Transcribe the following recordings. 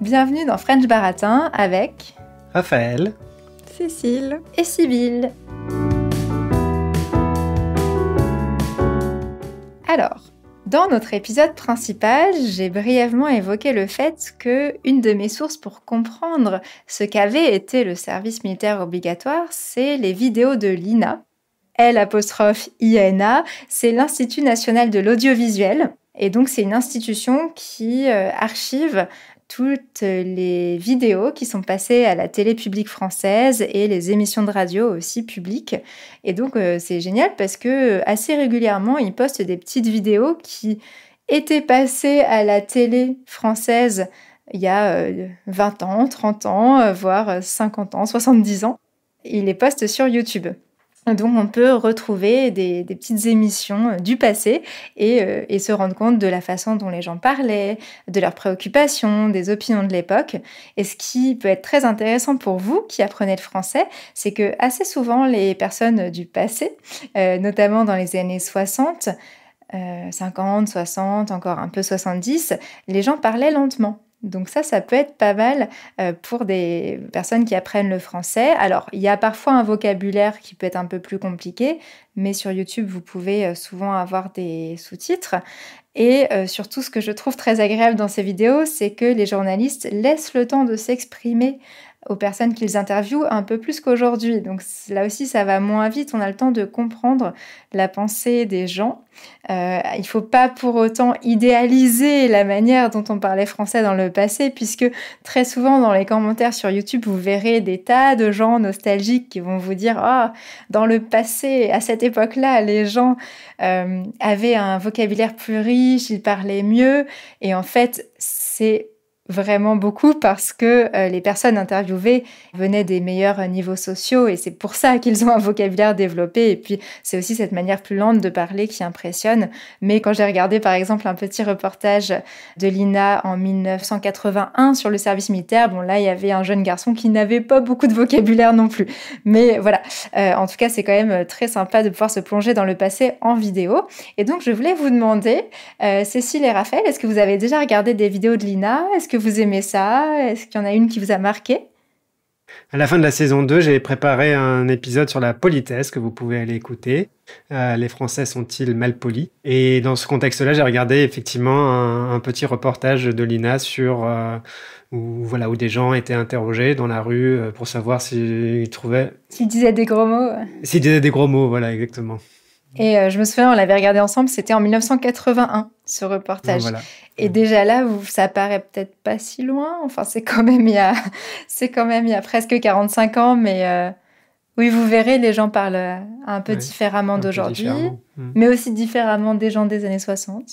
Bienvenue dans French Baratin avec Raphaël, Cécile et Sybille. Alors, dans notre épisode principal, j'ai brièvement évoqué le fait que une de mes sources pour comprendre ce qu'avait été le service militaire obligatoire, c'est les vidéos de l'INA. L'-INA, c'est l'Institut national de l'audiovisuel. Et donc, c'est une institution qui archive toutes les vidéos qui sont passées à la télé publique française et les émissions de radio aussi publiques. Et donc, c'est génial parce que assez régulièrement, ils postent des petites vidéos qui étaient passées à la télé française il y a 20 ans, 30 ans, voire 50 ans, 70 ans. Ils les postent sur YouTube. Donc, on peut retrouver des petites émissions du passé et se rendre compte de la façon dont les gens parlaient, de leurs préoccupations, des opinions de l'époque. Et ce qui peut être très intéressant pour vous qui apprenez le français, c'est que assez souvent, les personnes du passé, notamment dans les années 60, 50, 60, encore un peu 70, les gens parlaient lentement. Donc ça peut être pas mal pour des personnes qui apprennent le français. Alors, il y a parfois un vocabulaire qui peut être un peu plus compliqué, mais sur YouTube, vous pouvez souvent avoir des sous-titres. Et surtout, ce que je trouve très agréable dans ces vidéos, c'est que les journalistes laissent le temps de s'exprimer aux personnes qu'ils interviewent un peu plus qu'aujourd'hui. Donc là aussi, ça va moins vite, on a le temps de comprendre la pensée des gens. Il ne faut pas pour autant idéaliser la manière dont on parlait français dans le passé, puisque très souvent dans les commentaires sur YouTube, vous verrez des tas de gens nostalgiques qui vont vous dire « Ah, dans le passé, à cette époque-là, les gens avaient un vocabulaire plus riche, ils parlaient mieux. » Et en fait, c'est vraiment beaucoup parce que les personnes interviewées venaient des meilleurs niveaux sociaux et c'est pour ça qu'ils ont un vocabulaire développé. Et puis, c'est aussi cette manière plus lente de parler qui impressionne. Mais quand j'ai regardé, par exemple, un petit reportage de l'INA en 1981 sur le service militaire, bon, là, il y avait un jeune garçon qui n'avait pas beaucoup de vocabulaire non plus. Mais voilà, en tout cas, c'est quand même très sympa de pouvoir se plonger dans le passé en vidéo. Et donc, je voulais vous demander, Cécile et Raphaël, est-ce que vous avez déjà regardé des vidéos de l'INA ? Est-ce que vous aimez ça? Est-ce qu'il y en a une qui vous a marqué? À la fin de la saison 2, j'ai préparé un épisode sur la politesse que vous pouvez aller écouter. Les Français sont-ils mal polis? Et dans ce contexte-là, j'ai regardé effectivement un petit reportage de l'INA sur où des gens étaient interrogés dans la rue pour savoir s'ils trouvaient... S'ils disaient des gros mots. S'ils disaient des gros mots, voilà, exactement. Et je me souviens, on l'avait regardé ensemble, c'était en 1981, ce reportage. Voilà. Et déjà là, ça paraît peut-être pas si loin. Enfin, c'est quand même il y a presque 45 ans, mais oui, vous verrez, les gens parlent un peu différemment d'aujourd'hui, mais aussi différemment des gens des années 60.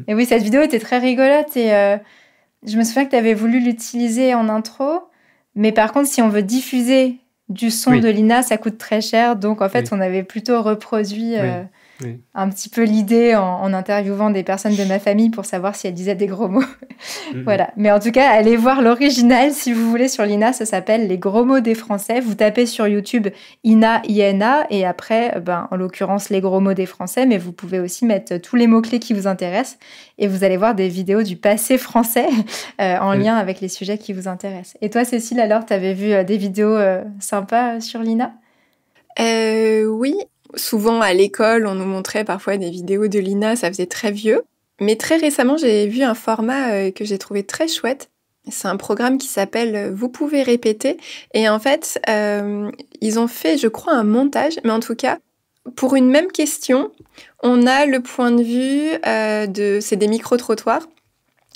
Et oui, cette vidéo était très rigolote et je me souviens que tu avais voulu l'utiliser en intro, mais par contre, si on veut diffuser du son de l'INA, ça coûte très cher. Donc, en fait, on avait plutôt reproduit un petit peu l'idée en interviewant des personnes de ma famille pour savoir si elles disaient des gros mots. Voilà. Mais en tout cas, allez voir l'original si vous voulez sur l'INA. Ça s'appelle « Les gros mots des Français ». Vous tapez sur YouTube INA, INA, et après, en l'occurrence, les gros mots des Français. Mais vous pouvez aussi mettre tous les mots-clés qui vous intéressent. Et vous allez voir des vidéos du passé français en lien avec les sujets qui vous intéressent. Et toi, Cécile, alors, tu avais vu des vidéos sympas sur l'INA? Oui. Souvent, à l'école, on nous montrait parfois des vidéos de l'INA, ça faisait très vieux. Mais très récemment, j'ai vu un format que j'ai trouvé très chouette. C'est un programme qui s'appelle « Vous pouvez répéter ». Et en fait, ils ont fait, je crois, un montage. Mais en tout cas, pour une même question, on a le point de vue c'est des micro-trottoirs.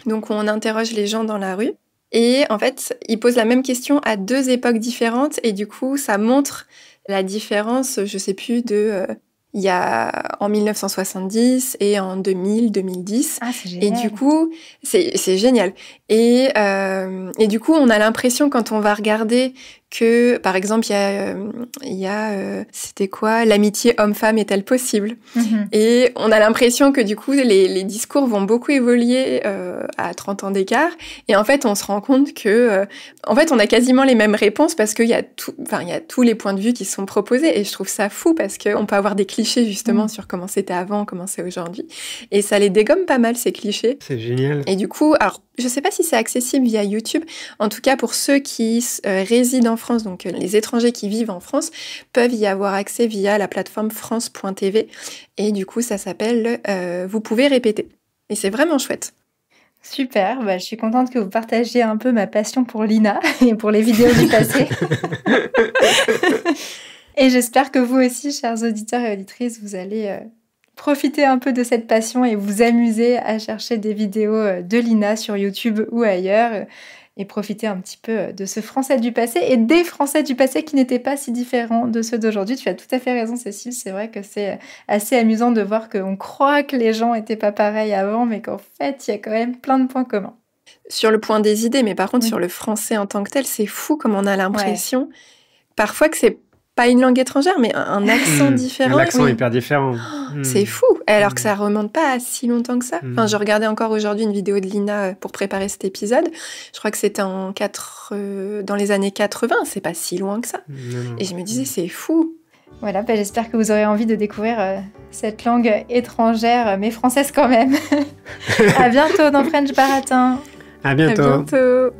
Donc, on interroge les gens dans la rue. Et en fait, ils posent la même question à deux époques différentes. Et du coup, ça montre la différence, je sais plus, il y a en 1970 et en 2000, 2010. Ah, c'est génial. Et du coup, c'est génial. Et Et du coup, on a l'impression quand on va regarder que, par exemple, il y a c'était quoi? L'amitié homme-femme est-elle possible? Et on a l'impression que du coup, les discours vont beaucoup évoluer à 30 ans d'écart. Et en fait, on se rend compte que, en fait, on a quasiment les mêmes réponses parce qu'il y a il y a tous les points de vue qui sont proposés. Et je trouve ça fou parce qu'on peut avoir des clichés justement sur comment c'était avant, comment c'est aujourd'hui. Et ça les dégomme pas mal, ces clichés. C'est génial. Et du coup, alors, je sais pas si c'est accessible via YouTube. En tout cas, pour ceux qui résident en France, donc les étrangers qui vivent en France, peuvent y avoir accès via la plateforme France.tv. Et du coup, ça s'appelle Vous pouvez répéter. Et c'est vraiment chouette. Super, je suis contente que vous partagiez un peu ma passion pour l'INA et pour les vidéos du passé. Et j'espère que vous aussi, chers auditeurs et auditrices, vous allez profiter un peu de cette passion et vous amuser à chercher des vidéos de l'INA sur YouTube ou ailleurs et profiter un petit peu de ce français du passé et des français du passé qui n'étaient pas si différents de ceux d'aujourd'hui. Tu as tout à fait raison, Cécile. C'est vrai que c'est assez amusant de voir qu'on croit que les gens n'étaient pas pareils avant, mais qu'en fait, il y a quand même plein de points communs. Sur le point des idées, mais par contre, sur le français en tant que tel, c'est fou comme on a l'impression parfois que c'est pas une langue étrangère, mais un accent différent. Un accent hyper différent. C'est fou, alors que ça remonte pas à si longtemps que ça. Enfin, je regardais encore aujourd'hui une vidéo de Lina pour préparer cet épisode. Je crois que c'était dans les années 80, c'est pas si loin que ça. Et je me disais, c'est fou. Voilà, j'espère que vous aurez envie de découvrir cette langue étrangère, mais française quand même. À bientôt dans French Baratin. À bientôt. À bientôt.